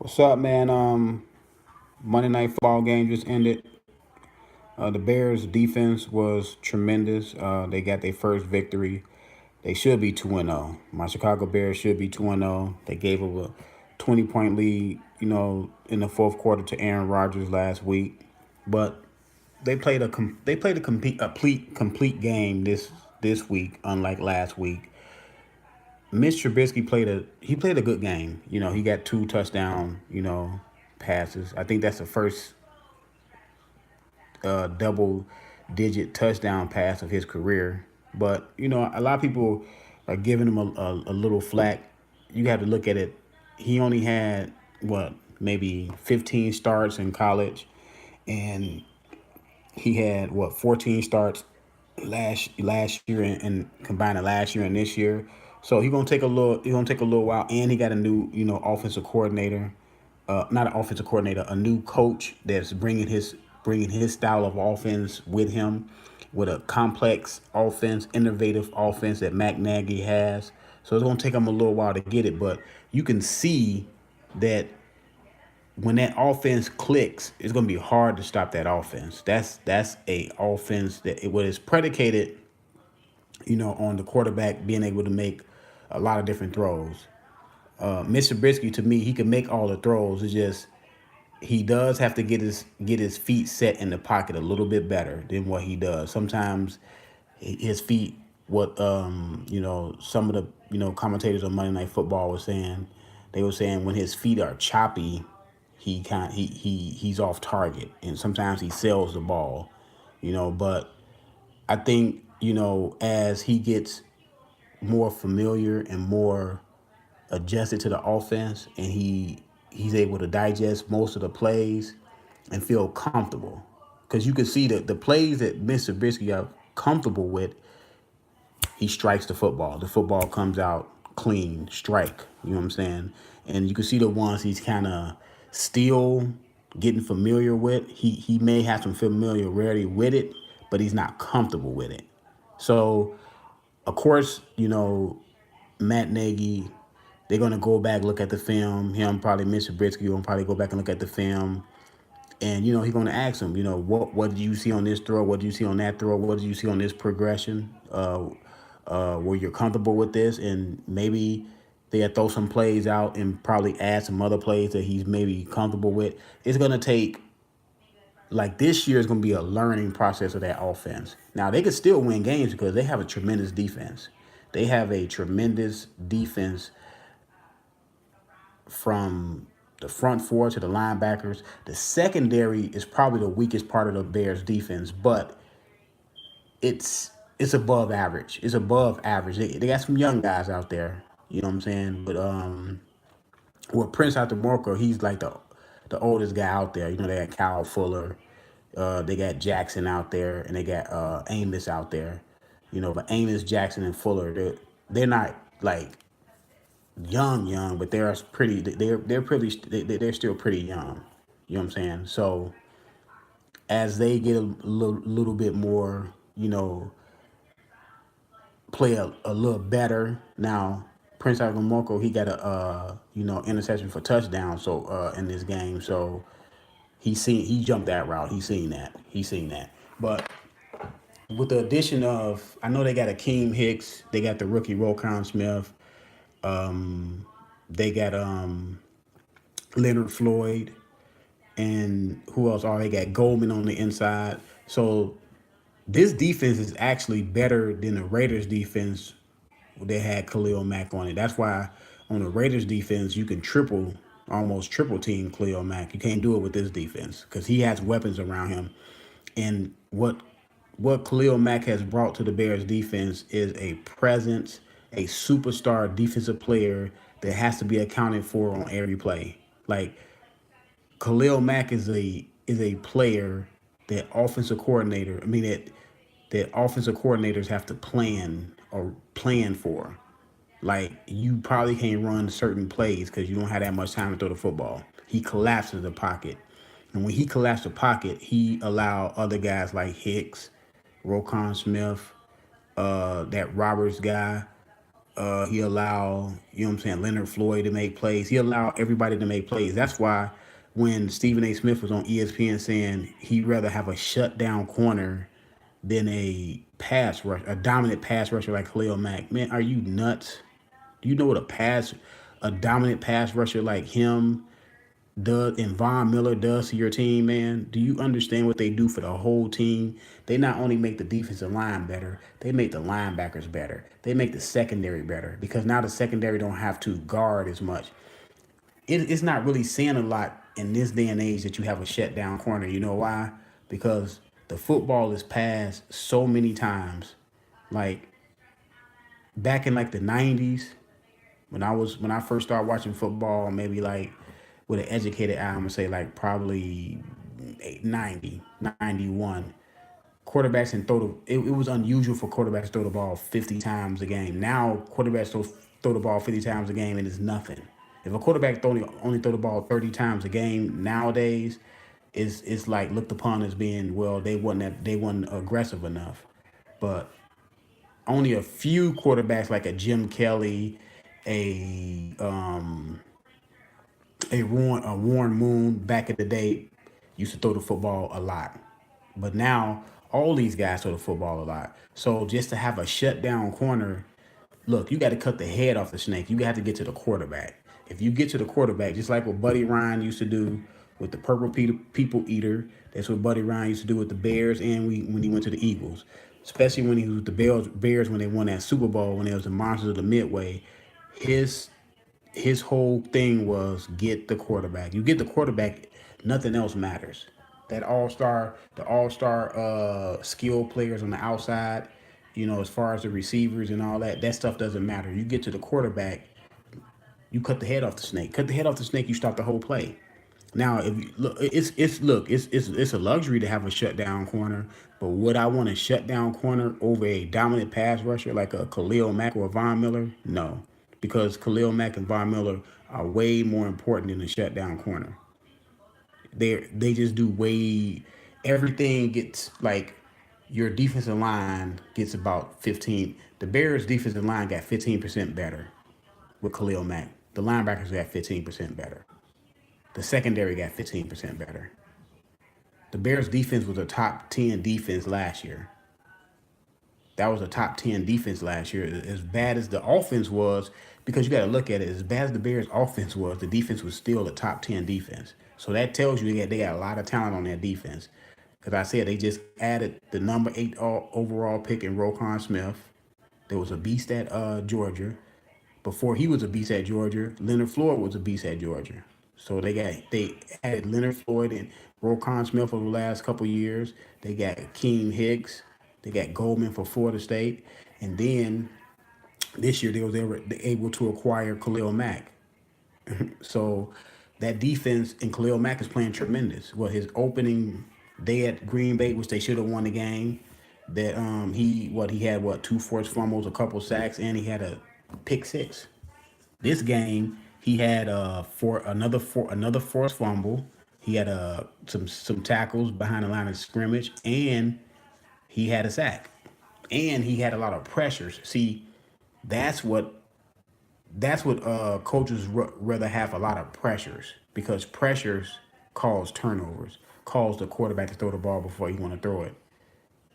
What's up, man? Monday Night Football game just ended. The Bears' defense was tremendous. They got their first victory. They should be 2-0. My Chicago Bears should be 2-0. They gave up a 20-point lead, in the fourth quarter to Aaron Rodgers last week, but they played a complete game this week, unlike last week. Mitch Trubisky played a good game. He got two touchdown, passes. I think that's the first double digit touchdown pass of his career. But, a lot of people are giving him a little flack. You have to look at it. He only had, maybe 15 starts in college. And he had, 14 starts last year and combining last year and this year. So he's gonna take a little while, and he got a new offensive coordinator, not an offensive coordinator, a new coach that's bringing his style of offense with him, with a complex offense, innovative offense that Matt Nagy has. So it's gonna take him a little while to get it, but you can see that when that offense clicks, it's gonna be hard to stop that offense. That's a offense that it was predicated, on the quarterback being able to make a lot of different throws. Mr. Brisky, to me, he can make all the throws. It's just he does have to get his feet set in the pocket a little bit better than what he does. Sometimes his feet, what some of the commentators on Monday Night Football were saying, they were saying when his feet are choppy, he's off target, and sometimes he sells the ball, But I think as he gets more familiar and more adjusted to the offense, and he's able to digest most of the plays and feel comfortable. Because you can see that the plays that Mr. Trubisky got comfortable with, he strikes the football. The football comes out clean, strike. You know what I'm saying? And you can see the ones he's kind of still getting familiar with. He may have some familiarity with it, but he's not comfortable with it. So, of course, Matt Nagy, they're gonna go back, look at the film. Him, probably Mr. Britsky, will probably go back and look at the film, and he's gonna ask him, what did you see on this throw? What did you see on that throw? What did you see on this progression? Were you comfortable with this? And maybe they throw some plays out and probably add some other plays that he's maybe comfortable with. It's gonna take, like, this year is gonna be a learning process of that offense. Now they could still win games because they have a tremendous defense. They have a tremendous defense from the front four to the linebackers. The secondary is probably the weakest part of the Bears defense, but it's above average. It's above average. They got some young guys out there. You know what I'm saying? But with Prince out the Morco, he's like the oldest guy out there. They got Kyle Fuller, they got Jackson out there, and they got Amos out there. But Amos, Jackson, and Fuller, they're not like young, but they're still pretty young. You know what I'm saying? So as they get a little bit more, play a little better now. Prince Agamoko, he got a interception for touchdown. So in this game, so he jumped that route. He seen that. But with the addition of, I know they got Akeem Hicks, they got the rookie Roquan Smith, they got Leonard Floyd, and who else? Oh, they got Goldman on the inside. So this defense is actually better than the Raiders defense. They had Khalil Mack on it. That's why on the Raiders defense you can almost triple team Khalil Mack. You can't do it with this defense because he has weapons around him. And what Khalil Mack has brought to the Bears defense is a presence, a superstar defensive player that has to be accounted for on every play. Like, Khalil Mack is a player that offensive coordinator. I mean that offensive coordinators have to plan for. Like, you probably can't run certain plays because you don't have that much time to throw the football. He collapses the pocket, and when he collapsed the pocket, he allowed other guys like Hicks, Roquan Smith, that Roberts guy. He allow, you know what I'm saying, Leonard Floyd to make plays. He allowed everybody to make plays. That's why when Stephen A. Smith was on ESPN saying he'd rather have a shutdown corner than a pass rush, a dominant pass rusher like Khalil Mack. Man, are you nuts? Do you know what a dominant pass rusher like him does and Von Miller does to your team, man? Do you understand what they do for the whole team? They not only make the defensive line better, they make the linebackers better. They make the secondary better because now the secondary don't have to guard as much. It's not really saying a lot in this day and age that you have a shutdown corner. You know why? Because the football is passed so many times. Like back in like the '90s, when I first started watching football, maybe like with an educated eye, I'm gonna say like probably 90, 91. Quarterbacks and it was unusual for quarterbacks to throw the ball 50 times a game. Now quarterbacks throw the ball 50 times a game and it's nothing. If a quarterback only throw the ball 30 times a game nowadays, it's like looked upon as being, well, they wasn't aggressive enough. But only a few quarterbacks like a Jim Kelly, a Warren Moon back in the day used to throw the football a lot. But now all these guys throw the football a lot. So just to have a shutdown corner, look, you got to cut the head off the snake. You have to get to the quarterback. If you get to the quarterback, just like what Buddy Ryan used to do with the Purple People Eater, that's what Buddy Ryan used to do with the Bears and when he went to the Eagles. Especially when he was with the Bears when they won that Super Bowl, when they was the Monsters of the Midway. His his whole thing was get the quarterback. You get the quarterback, nothing else matters. The all star skill players on the outside, as far as the receivers and all that, that stuff doesn't matter. You get to the quarterback, you cut the head off the snake. Cut the head off the snake, you stop the whole play. Now, if you look, it's a luxury to have a shutdown corner, but would I want a shutdown corner over a dominant pass rusher like a Khalil Mack or a Von Miller? No, because Khalil Mack and Von Miller are way more important than a shutdown corner. They just do way everything gets like your defensive line gets about 15. The Bears defensive line got 15% better with Khalil Mack. The linebackers got 15% better. The secondary got 15% better. The Bears defense was a top 10 defense last year. That was a top 10 defense last year. As bad as the offense was, because you got to look at it, as bad as the Bears offense was, the defense was still a top 10 defense. So that tells you that they got a lot of talent on that defense. Because I said they just added the number 8 overall pick in Roquan Smith. There was a beast at Georgia. Before he was a beast at Georgia, Leonard Floyd was a beast at Georgia. So they added Leonard Floyd and Roquan Smith over the last couple of years. They got Akeem Hicks. They got Goldman for Florida State. And then this year they were able to acquire Khalil Mack. So that defense and Khalil Mack is playing tremendous. Well, his opening day at Green Bay, which they should have won the game, that he had two forced fumbles, a couple sacks, and he had a pick six. This game he had another forced fumble. He had some tackles behind the line of scrimmage, and he had a sack, and he had a lot of pressures. See, that's what coaches rather have, a lot of pressures, because pressures cause turnovers, cause the quarterback to throw the ball before you want to throw it,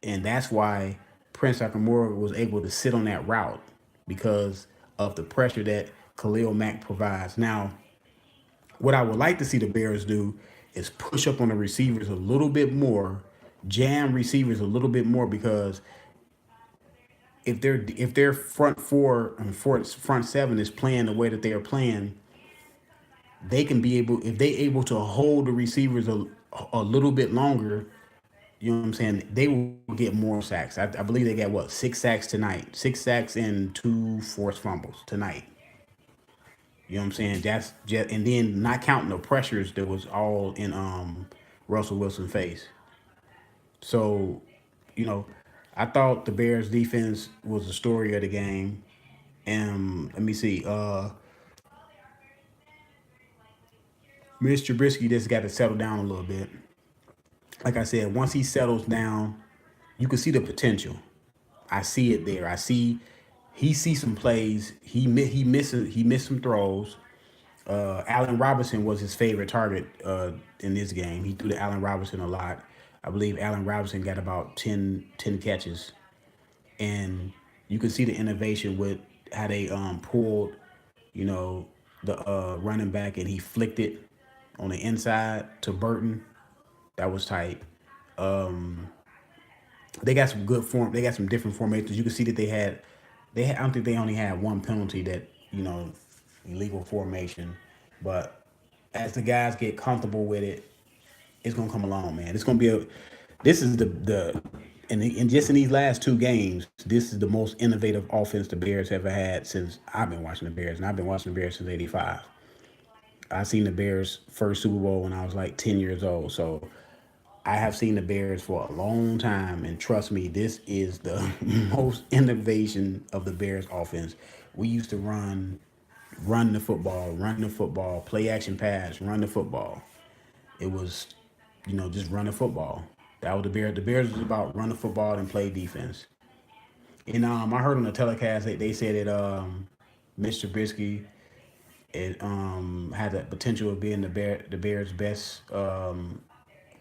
and that's why Prince Akamora was able to sit on that route because of the pressure that Khalil Mack provides. Now, what I would like to see the Bears do is push up on the receivers a little bit more, jam receivers a little bit more, because if their front four and front seven is playing the way that they are playing, they can be able, if they able to hold the receivers a little bit longer, you know what I'm saying, they will get more sacks. I believe they got 6 sacks tonight, 6 sacks and 2 forced fumbles tonight. You know what I'm saying? That's just, and then not counting the pressures that was all in Russell Wilson's face. So, you know, I thought the Bears defense was the story of the game. And let me see, Mr. Trubisky just got to settle down a little bit. Like I said, once he settles down, you can see the potential. I see it there. I see he sees some plays. He missed some throws. Allen Robinson was his favorite target in this game. He threw to Allen Robinson a lot. I believe Allen Robinson got about 10 catches, and you can see the innovation with how they pulled, you know, the running back, and he flicked it on the inside to Burton. That was tight. They got some good form. They got some different formations. You can see that I don't think they only had one penalty that illegal formation, but as the guys get comfortable with it, it's gonna come along, man. It's gonna be a. This is and just in these last two games, this is the most innovative offense the Bears ever had since I've been watching the Bears, and I've been watching the Bears since '85. I seen the Bears first Super Bowl when I was like 10 years old, so I have seen the Bears for a long time, and trust me, this is the most innovation of the Bears offense. We used to run the football, play action pass, run the football. It was, just run the football. That was the Bears. The Bears was about run the football and play defense. And I heard on the telecast they said that Mr. Trubisky it had the potential of being the Bears' best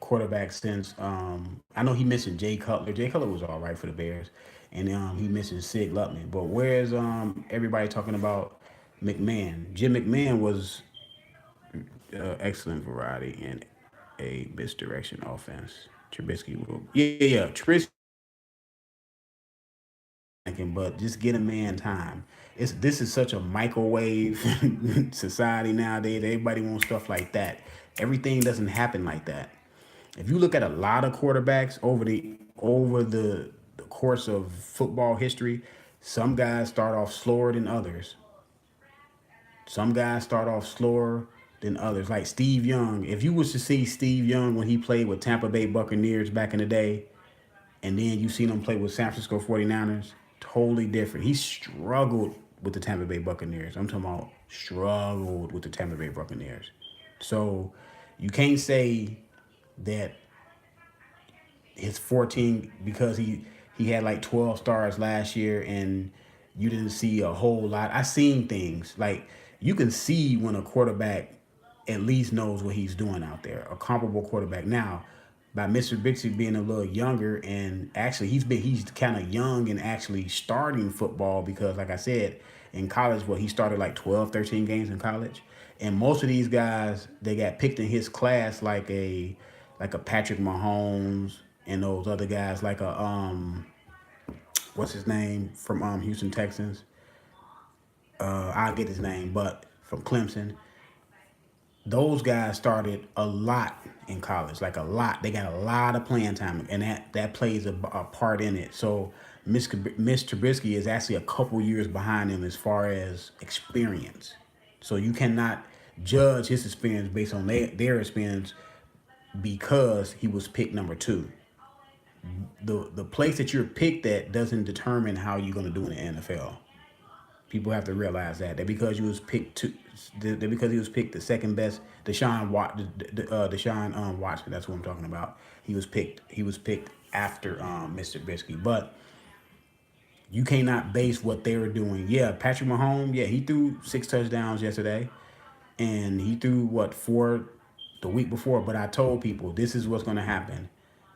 quarterback since I know he missing Jay Cutler. Jay Cutler was all right for the Bears, and he missing Sig Lutman. But where's everybody talking about McMahon? Jim McMahon was excellent variety and a misdirection offense. Trubisky will, yeah. Trubisky, but just get a man time. This is such a microwave society nowadays. Everybody wants stuff like that. Everything doesn't happen like that. If you look at a lot of quarterbacks over the course of football history, some guys start off slower than others. Some guys start off slower than others. Like Steve Young. If you was to see Steve Young when he played with Tampa Bay Buccaneers back in the day, and then you seen him play with San Francisco 49ers, totally different. He struggled with the Tampa Bay Buccaneers. I'm talking about struggled with the Tampa Bay Buccaneers. So you can't say that his 14 because he had like 12 stars last year and you didn't see a whole lot. I seen things like you can see when a quarterback at least knows what he's doing out there, a comparable quarterback. Now, by Mr. Bixby being a little younger, and actually he's kind of young and actually starting football because like I said, in college, he started like 12, 13 games in college. And most of these guys, they got picked in his class like a Patrick Mahomes and those other guys, like a what's his name from Houston Texans. I'll get his name, but from Clemson. Those guys started a lot in college, like a lot. They got a lot of playing time, and that plays a part in it. So Mr. Trubisky is actually a couple years behind him as far as experience. So you cannot judge his experience based on their experience because he was picked number two. The place that you're picked at doesn't determine how you're going to do in the NFL. People have to realize that because you was picked because he was picked the second best, Deshaun Watson. That's what I'm talking about. He was picked. He was picked after Mr. Trubisky, but you cannot base what they were doing. Yeah, Patrick Mahomes. Yeah, he threw 6 touchdowns yesterday, and he threw four the week before. But I told people this is what's going to happen.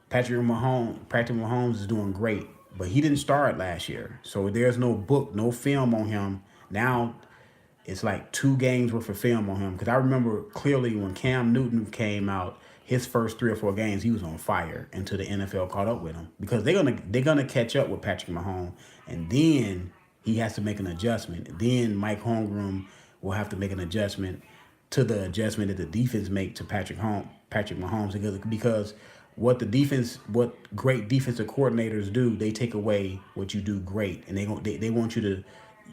Patrick Mahomes is doing great, but he didn't start last year. So there's no book, no film on him. Now it's like 2 games worth of film on him. Because I remember clearly when Cam Newton came out, his first 3 or 4 games, he was on fire until the NFL caught up with him. Because they're gonna catch up with Patrick Mahomes. And then he has to make an adjustment. Then Mike Holmgren will have to make an adjustment to the adjustment that the defense make to Patrick Mahomes. Because what great defensive coordinators do, they take away what you do great, and they want you to.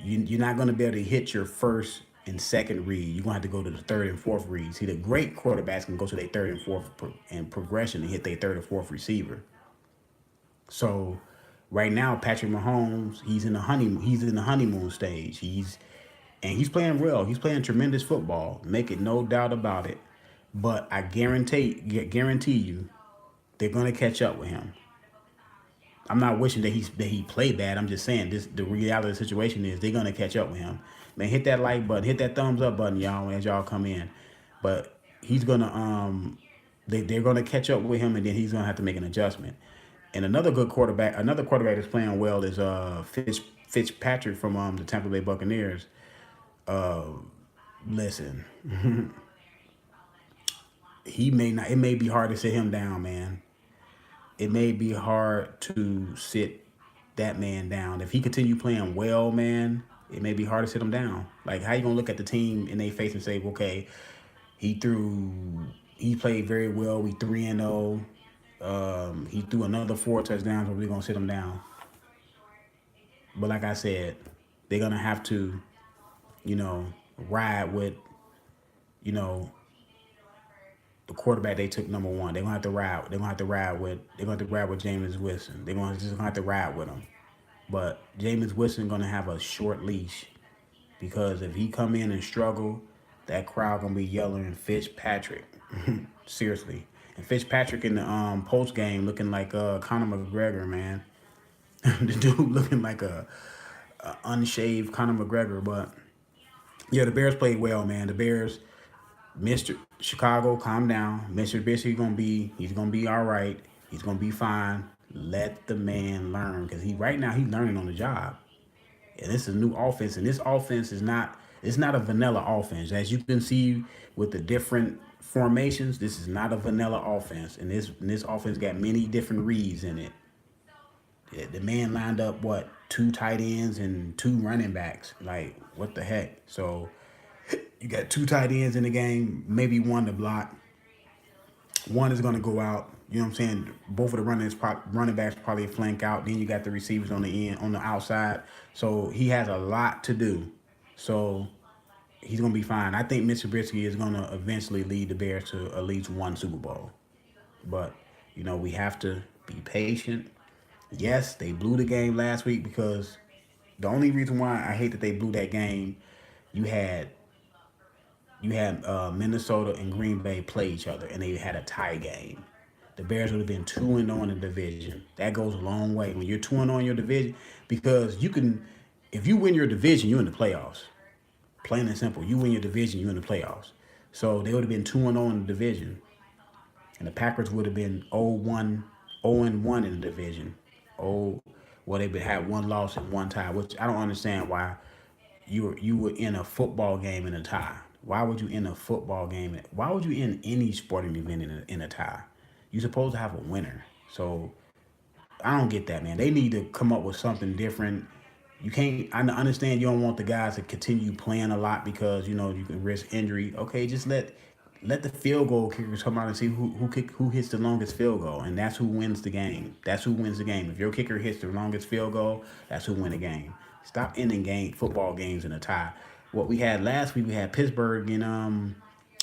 You're not going to be able to hit your first and second read. You're going to have to go to the third and fourth read. See, the great quarterbacks can go to their third and fourth and progression and hit their third and fourth receiver. So, right now, Patrick Mahomes, he's in the honeymoon stage. He's playing well. He's playing tremendous football. Make it no doubt about it. But I guarantee you, they're going to catch up with him. I'm not wishing that he played bad. I'm just saying the reality of the situation is they're gonna catch up with him. Man, hit that like button, hit that thumbs up button, y'all, as y'all come in. But he's gonna they're gonna catch up with him, and then he's gonna have to make an adjustment. And another quarterback that's playing well is Fitzpatrick from the Tampa Bay Buccaneers. Listen, he may not. It may be hard to sit him down, man. It may be hard to sit that man down. If he continue playing well, man, it may be hard to sit him down. Like, how you gonna look at the team in their face and say, okay, he threw, he played very well. We 3-0. He threw another 4 touchdowns, but we're gonna sit him down. But like I said, they're gonna have to, you know, ride with, you know, the quarterback they took number one. They're gonna have to ride. They're gonna have to ride with. They're gonna have to ride with Jameis Winston. Just gonna have to ride with him. But Jameis Winston gonna have a short leash because if he come in and struggle, that crowd gonna be yelling Fitzpatrick. Seriously. And Fitzpatrick in the post game looking like Conor McGregor, man. The dude looking like a unshaved Conor McGregor. But yeah, the Bears played well, man. The Bears, Mr. Chicago, calm down. Mr. Trubisky he's gonna be all right. He's gonna be fine. Let the man learn because he right now he's learning on the job. And this is a new offense, and this offense is not it's not a vanilla offense. As you can see with the different formations, this is not a vanilla offense. And this offense got many different reads in it. Yeah, the man lined up what 2 tight ends and 2 running backs. Like what the heck? So you got 2 tight ends in the game, maybe one to block. One is going to go out. You know what I'm saying? Both of the running backs probably flank out. Then you got the receivers on the end, on the outside. So he has a lot to do. So he's going to be fine. I think Mr. Trubisky is going to eventually lead the Bears to at least one Super Bowl. But, we have to be patient. Yes, they blew the game last week because the only reason why I hate that they blew that game, you had Minnesota and Green Bay play each other, and they had a tie game. The Bears would have been 2-0 in the division. That goes a long way when you're 2-0 in your division because if you win your division, you're in the playoffs. Plain and simple, you win your division, you're in the playoffs. So they would have been 2-0 in the division, and the Packers would have been 0-1, 0-1 in the division. They would have one loss and one tie, which I don't understand why you were in a football game in a tie. Why would you end a football game? Why would you end any sporting event in a tie? You're supposed to have a winner. So I don't get that, man. They need to come up with something different. You can't. I understand you don't want the guys to continue playing a lot because you can risk injury. Okay, just let the field goal kickers come out and see who hits the longest field goal, and that's who wins the game. That's who wins the game. If your kicker hits the longest field goal, that's who wins the game. Stop ending football games in a tie. What we had last week, we had Pittsburgh and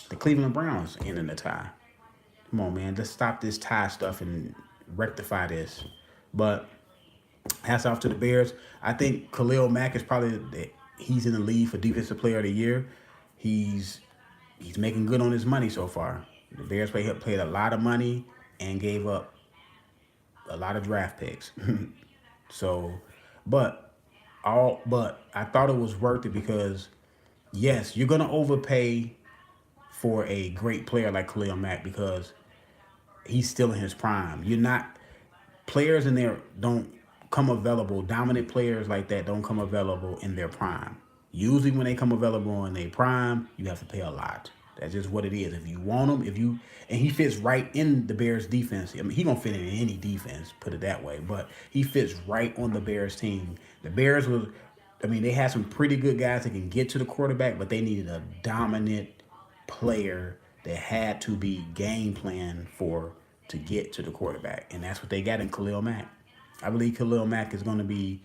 the Cleveland Browns ending the tie. Come on, man. Let's stop this tie stuff and rectify this. But hats off to the Bears. I think Khalil Mack is he's in the lead for Defensive Player of the Year. He's making good on his money so far. The Bears paid a lot of money and gave up a lot of draft picks. So, but I thought it was worth it because, yes, you're gonna overpay for a great player like Khalil Mack because he's still in his prime. Players in there don't come available. Dominant players like that don't come available in their prime. Usually when they come available in their prime, you have to pay a lot. That's just what it is. If you want him, and he fits right in the Bears defense. I mean, he gonna fit in any defense, put it that way. But he fits right on the Bears team. The Bears they had some pretty good guys that can get to the quarterback, but they needed a dominant player that had to be game planned to get to the quarterback. And that's what they got in Khalil Mack. I believe Khalil Mack is going to be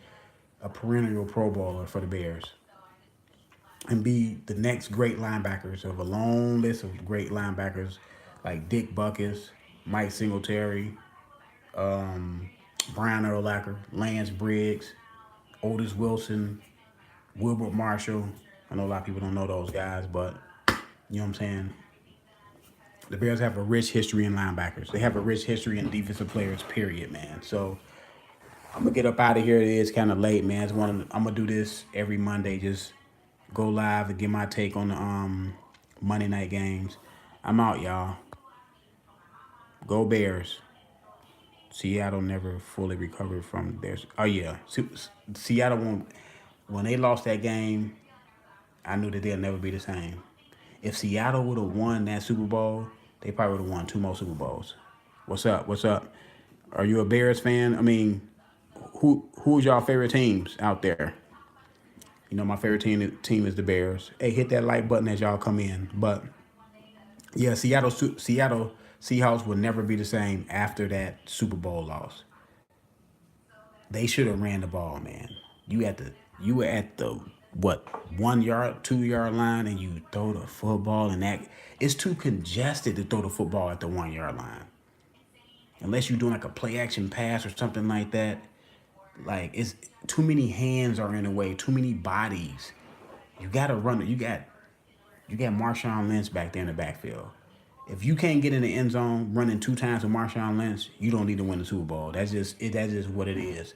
a perennial Pro Bowler for the Bears and be the next great linebackers of a long list of great linebackers like Dick Butkus, Mike Singletary, Brian Urlacher, Lance Briggs, Otis Wilson, Wilbert Marshall. I know a lot of people don't know those guys, but you know what I'm saying? The Bears have a rich history in linebackers. They have a rich history in defensive players, period, man. So I'm gonna get up out of here. It is kind of late, man. I'm gonna do this every Monday. Just go live and get my take on the Monday night games. I'm out, y'all. Go Bears. Seattle never fully recovered from theirs. Oh yeah, Seattle won't. When they lost that game, I knew that they'll never be the same. If Seattle would have won that Super Bowl, they probably would have won two more Super Bowls. What's up? What's up? Are you a Bears fan? I mean, who's y'all favorite teams out there? You know, my favorite team is the Bears. Hey, hit that like button as y'all come in. But yeah, Seattle Seahawks will never be the same after that Super Bowl loss. They should have ran the ball, man. You were at the what 1 yard, 2 yard line, and you throw the football, and that it's too congested to throw the football at the 1 yard line. Unless you're doing like a play action pass or something like that. Like it's too many hands are in the way, too many bodies. You gotta run it. You got Marshawn Lynch back there in the backfield. If you can't get in the end zone running two times with Marshawn Lynch, you don't need to win the Super Bowl. That's just it. That's just what it is.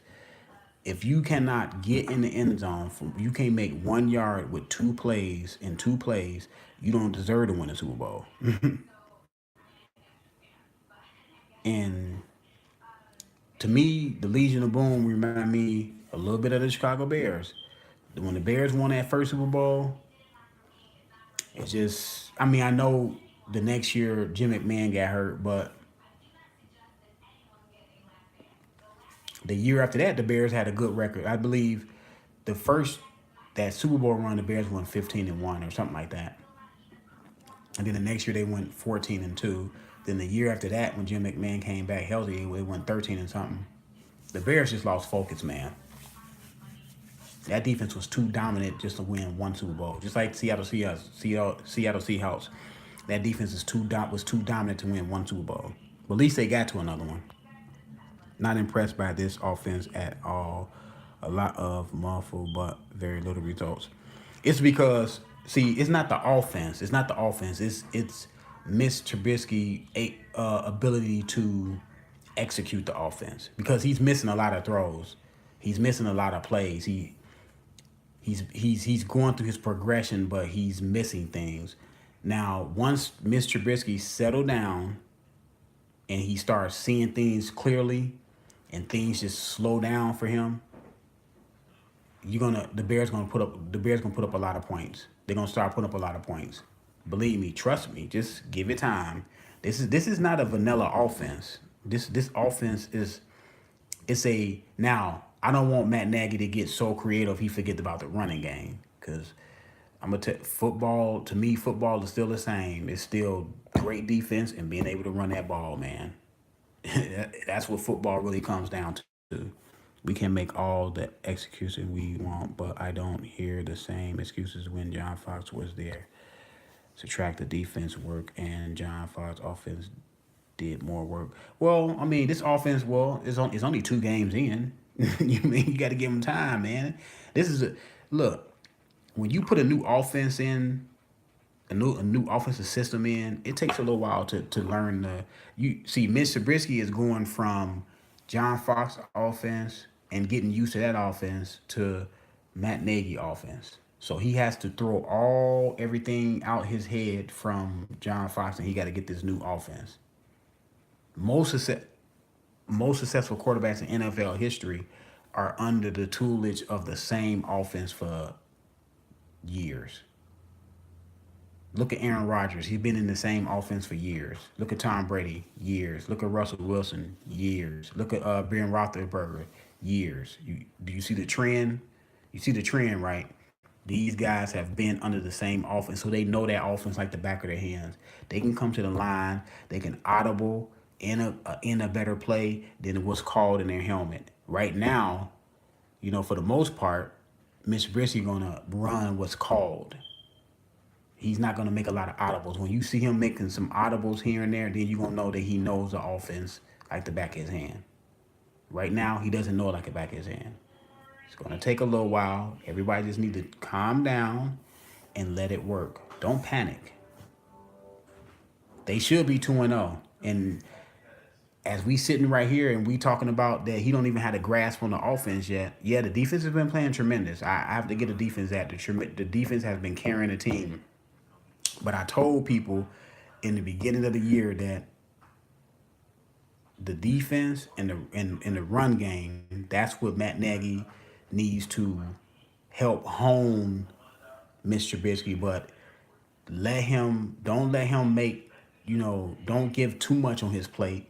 If you cannot get in the end zone, you can't make 1 yard with two plays in 2 plays, you don't deserve to win the Super Bowl. And to me, the Legion of Boom remind me a little bit of the Chicago Bears. When the Bears won that first Super Bowl, it's just, I mean, I know the next year Jim McMahon got hurt, but the year after that, the Bears had a good record. I believe the first, that Super Bowl run, the Bears won 15-1 or something like that. And then the next year they went 14-2. Then the year after that, when Jim McMahon came back healthy, they went 13 and something. The Bears just lost focus, man. That defense was too dominant just to win one Super Bowl. Just like Seattle Seahawks. That defense was too dominant to win one Super Bowl. But at least they got to another one. Not impressed by this offense at all. A lot of muffled but very little results. It's because, see, it's not the offense. It's not the offense. It's Miss Trubisky ability to execute the offense, because he's missing a lot of throws. He's missing a lot of plays. He's going through his progression, but he's missing things. Now, once Miss Trubisky settled down and he starts seeing things clearly and things just slow down for him, the Bears gonna put up a lot of points. They're gonna start putting up a lot of points. Believe me, trust me, just give it time. This is not a vanilla offense. This offense it's a now. I don't want Matt Nagy to get so creative he forgets about the running game, because I'm gonna tell football, to me, football is still the same. It's still great defense and being able to run that ball, man. That's what football really comes down to. We can make all the excuses we want, but I don't hear the same excuses when John Fox was there. Subtract the defense work, and John Fox offense did more work. Well, I mean, this offense, it's only 2 games in. You got to give them time, man. This is look. When you put a new offense in, a new offensive system in, it takes a little while to learn the. You see, Mitch Trubisky is going from John Fox offense and getting used to that offense to Matt Nagy offense. So he has to throw everything out his head from John Fox, and he got to get this new offense. Most successful quarterbacks in NFL history are under the tutelage of the same offense for years. Look at Aaron Rodgers. He's been in the same offense for years. Look at Tom Brady, years. Look at Russell Wilson, years. Look at Ben Roethlisberger, years. Do you see the trend? You see the trend, right? These guys have been under the same offense, so they know that offense like the back of their hands. They can come to the line. They can audible in a better play than what's called in their helmet. Right now, for the most part, Mitch Trubisky gonna run what's called. He's not gonna make a lot of audibles. When you see him making some audibles here and there, then you're gonna know that he knows the offense like the back of his hand. Right now, he doesn't know it like the back of his hand. It's gonna take a little while. Everybody just need to calm down and let it work. Don't panic. They should be 2-0, and as we sitting right here and we talking about that he don't even have a grasp on the offense yet. Yeah, the defense has been playing tremendous. I have to get the defense that the defense has been carrying the team. But I told people in the beginning of the year that the defense and the run game, that's what Matt Nagy needs to help hone Mr. Trubisky. But don't let him make, don't give too much on his plate,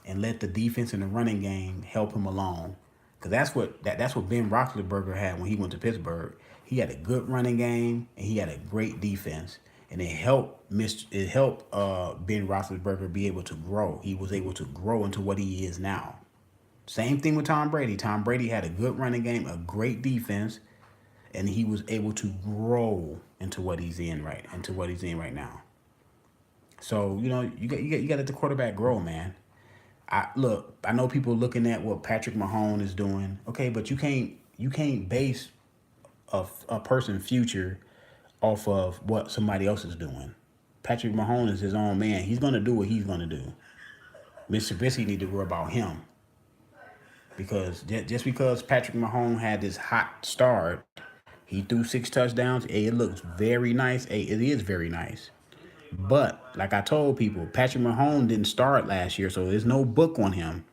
and let the defense and the running game help him along. Because that's what Ben Roethlisberger had when he went to Pittsburgh. He had a good running game and he had a great defense, and it helped Ben Roethlisberger be able to grow. He was able to grow into what he is now. Same thing with Tom Brady. Tom Brady had a good running game, a great defense, and he was able to grow into what he's in right now. So you got to let the quarterback grow, man. I know people looking at what Patrick Mahomes is doing. Okay, but you can't base a person's future off of what somebody else is doing. Patrick Mahomes is his own man. He's gonna do what he's gonna do. Mr. Trubisky need to worry about him, because just because Patrick Mahomes had this hot start, he threw 6 touchdowns. Hey, it looks very nice. Hey, it is very nice. But like I told people, Patrick Mahomes didn't start last year, so there's no book on him.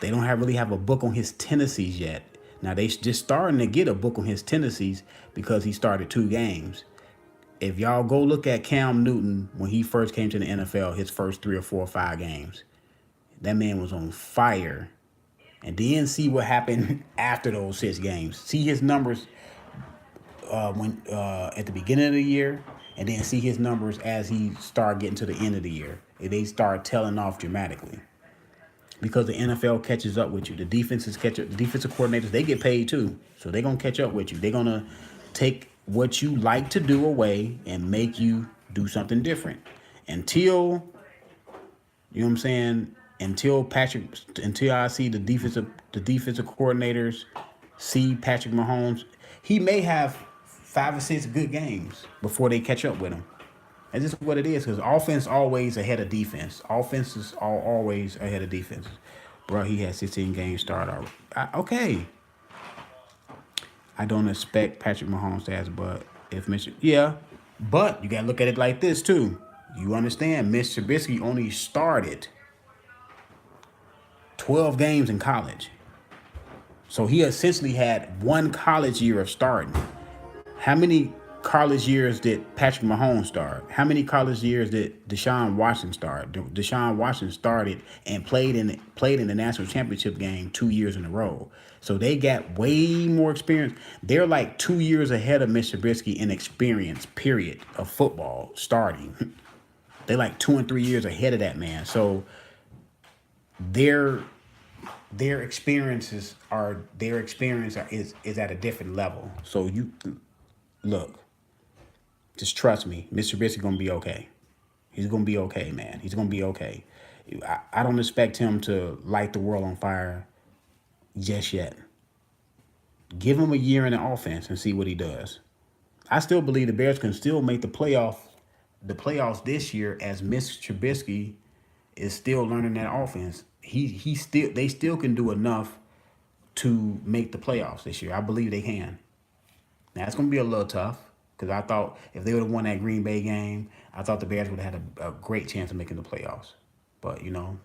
They don't really have a book on his tendencies yet. Now they just starting to get a book on his tendencies because he started 2 games. If y'all go look at Cam Newton when he first came to the NFL, his first 3 or 4 or 5 games, that man was on fire. And then see what happened after those 6 games. See his numbers when at the beginning of the year, and then see his numbers as he started getting to the end of the year. They start tailing off dramatically because the NFL catches up with you. The defenses catch up. The defensive coordinators, they get paid too, so they're gonna catch up with you. They're gonna take what you like to do away and make you do something different. Until you know what I'm saying. Until I see the defensive coordinators see Patrick Mahomes, he may have 5 or 6 good games before they catch up with him. And this is what it is, because offense always ahead of defense. Offenses are always ahead of defenses. Bro, he had 16 games started already. Okay. I don't expect Patrick Mahomes to have, but if Mr. Yeah, but you got to look at it like this too. You understand, Mr. Trubisky only started 12 games in college. So he essentially had 1 college year of starting. How many college years did Patrick Mahomes start? How many college years did Deshaun Watson start? Deshaun Watson started and played in the national championship game 2 years in a row. So they got way more experience. They're like 2 years ahead of Mr. Trubisky in experience, period, of football starting. They're like 2 and 3 years ahead of that man. So their experience is at a different level. So you look, just trust me, Mr. Trubisky gonna be okay. He's gonna be okay, man. He's gonna be okay. I don't expect him to light the world on fire just yet. Give him a year in the offense and see what he does. I still believe the Bears can still make the playoffs this year, as Mr. Trubisky is still learning that offense. They still can do enough to make the playoffs this year. I believe they can. Now it's gonna be a little tough, because I thought if they would have won that Green Bay game, I thought the Bears would have had a great chance of making the playoffs. But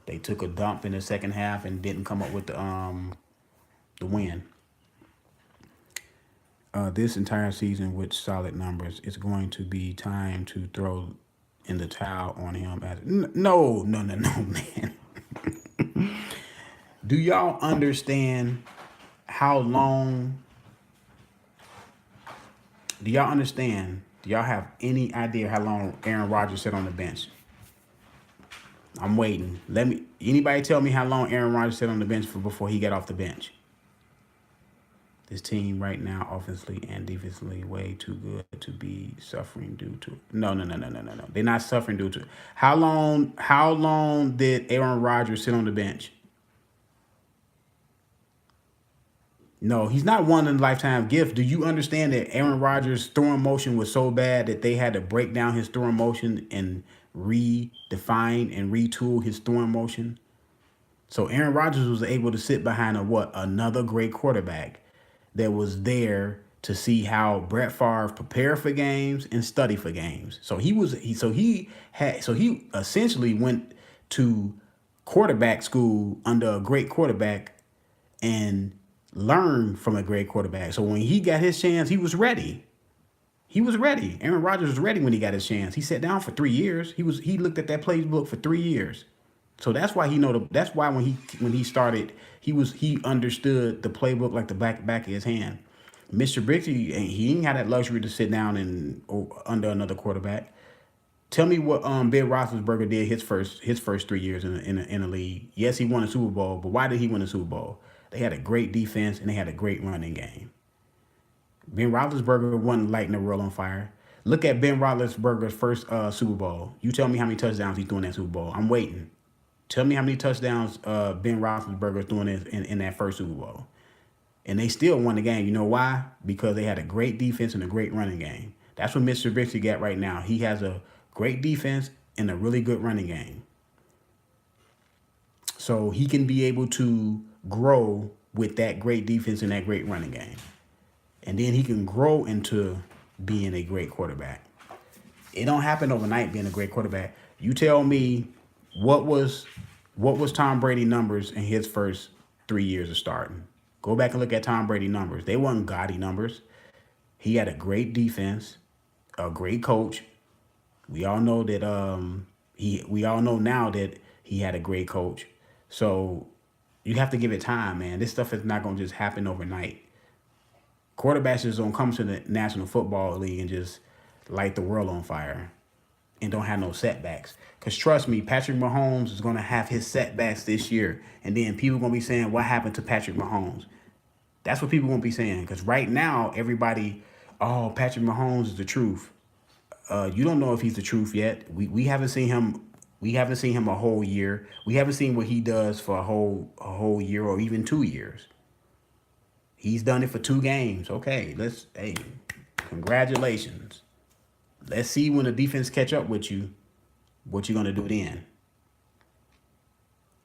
they took a dump in the second half and didn't come up with the win. This entire season with solid numbers, it's going to be time to throw in the towel on him. No, man. Do y'all understand how long? Do y'all understand? Do y'all have any idea how long Aaron Rodgers sat on the bench? I'm waiting. Anybody tell me how long Aaron Rodgers sat on the bench before he got off the bench? This team right now, offensively and defensively, way too good to be suffering due to. No. They're not suffering due to. How long did Aaron Rodgers sit on the bench? No, he's not one in a lifetime gift. Do you understand that Aaron Rodgers' throwing motion was so bad that they had to break down his throwing motion and redefine and retool his throwing motion. So Aaron Rodgers was able to sit behind another great quarterback that was there to see how Brett Favre prepare for games and study for games. So he essentially went to quarterback school under a great quarterback and learned from a great quarterback. So when he got his chance, he was ready. He was ready. Aaron Rodgers was ready when he got his chance. He sat down for 3 years. He looked at that playbook for 3 years. So that's why that's why when he started, he understood the playbook like the back of his hand. Mr. Brixey, he ain't had that luxury to sit down and under another quarterback. Tell me what Ben Roethlisberger did his first 3 years in the league. Yes, he won a Super Bowl, but why did he win a Super Bowl? They had a great defense and they had a great running game. Ben Roethlisberger wasn't lighting the world on fire. Look at Ben Roethlisberger's first Super Bowl. You tell me how many touchdowns he threw in that Super Bowl. I'm waiting. Tell me how many touchdowns Ben Roethlisberger threw in that first Super Bowl. And they still won the game. You know why? Because they had a great defense and a great running game. That's what Mr. Trubisky got right now. He has a great defense and a really good running game. So he can be able to grow with that great defense and that great running game. And then he can grow into being a great quarterback. It don't happen overnight being a great quarterback. You tell me what was Tom Brady numbers in his first 3 years of starting. Go back and look at Tom Brady numbers. They weren't gaudy numbers. He had a great defense, a great coach. We all know that we all know now that he had a great coach. So you have to give it time, man. This stuff is not gonna just happen overnight. Quarterbacks just don't come to the National Football League and just light the world on fire and don't have no setbacks. Because trust me, Patrick Mahomes is going to have his setbacks this year. And then people are going to be saying, what happened to Patrick Mahomes? That's what people are going to be saying. Because right now, everybody, oh, Patrick Mahomes is the truth. You don't know if he's the truth yet. We haven't seen him. We haven't seen him a whole year. We haven't seen what he does for a whole year or even 2 years. He's done it for 2 games. Okay, hey, congratulations. Let's see when the defense catch up with you, what you're going to do then.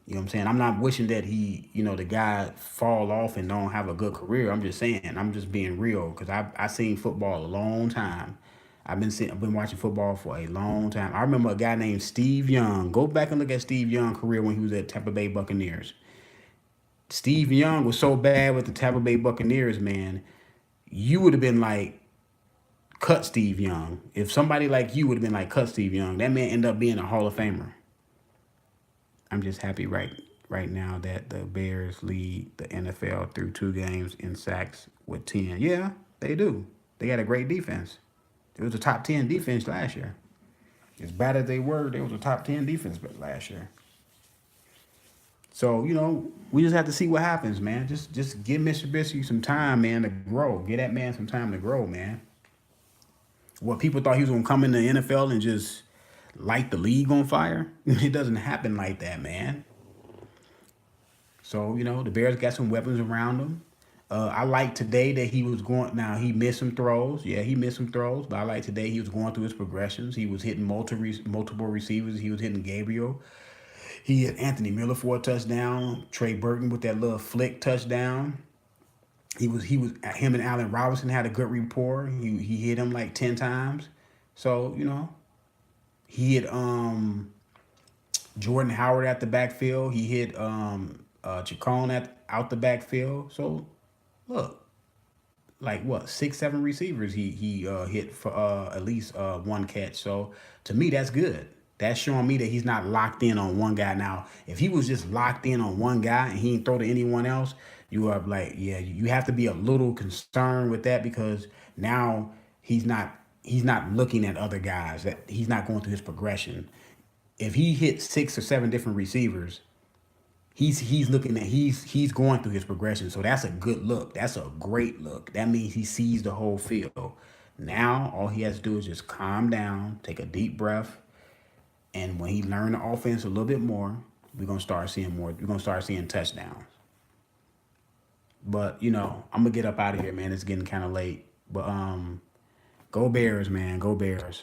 You know what I'm saying? I'm not wishing that the guy fall off and don't have a good career. I'm just saying, I'm just being real because I've seen football a long time. I've been watching football for a long time. I remember a guy named Steve Young. Go back and look at Steve Young's career when he was at Tampa Bay Buccaneers. Steve Young was so bad with the Tampa Bay Buccaneers, man. You would have been like, cut Steve Young. If somebody like you would have been like, cut Steve Young, that man ended up being a Hall of Famer. I'm just happy right now that the Bears lead the NFL through 2 games in sacks with 10. Yeah, they do. They had a great defense. It was a top 10 defense last year. As bad as they was a top 10 defense last year. So, we just have to see what happens, man. Just give Mr. Trubisky some time, man, to grow. Give that man some time to grow, man. What people thought he was going to come in the NFL and just light the league on fire, it doesn't happen like that, man. So, the Bears got some weapons around them. I like today that he was going. Now, he missed some throws. Yeah, he missed some throws. But I like today he was going through his progressions. He was hitting multiple receivers. He was hitting Gabriel. He hit Anthony Miller for a touchdown. Trey Burton with that little flick touchdown. Him and Allen Robinson had a good rapport. He hit him like 10 times. So, he hit Jordan Howard at the backfield. He hit Chacon out the backfield. So, look, like what, 6-7 receivers he hit for at least 1 catch. So, to me, that's good. That's showing me that he's not locked in on one guy. Now, if he was just locked in on one guy and he didn't throw to anyone else, you are like, yeah, you have to be a little concerned with that because now he's not looking at other guys. That he's not going through his progression. If he hits 6 or 7 different receivers, he's looking at he's going through his progression. So that's a good look. That's a great look. That means he sees the whole field. Now all he has to do is just calm down, take a deep breath. And when he learned the offense a little bit more, we're gonna start seeing more. We're gonna start seeing touchdowns. But I'm gonna get up out of here, man. It's getting kind of late. But go Bears, man. Go Bears.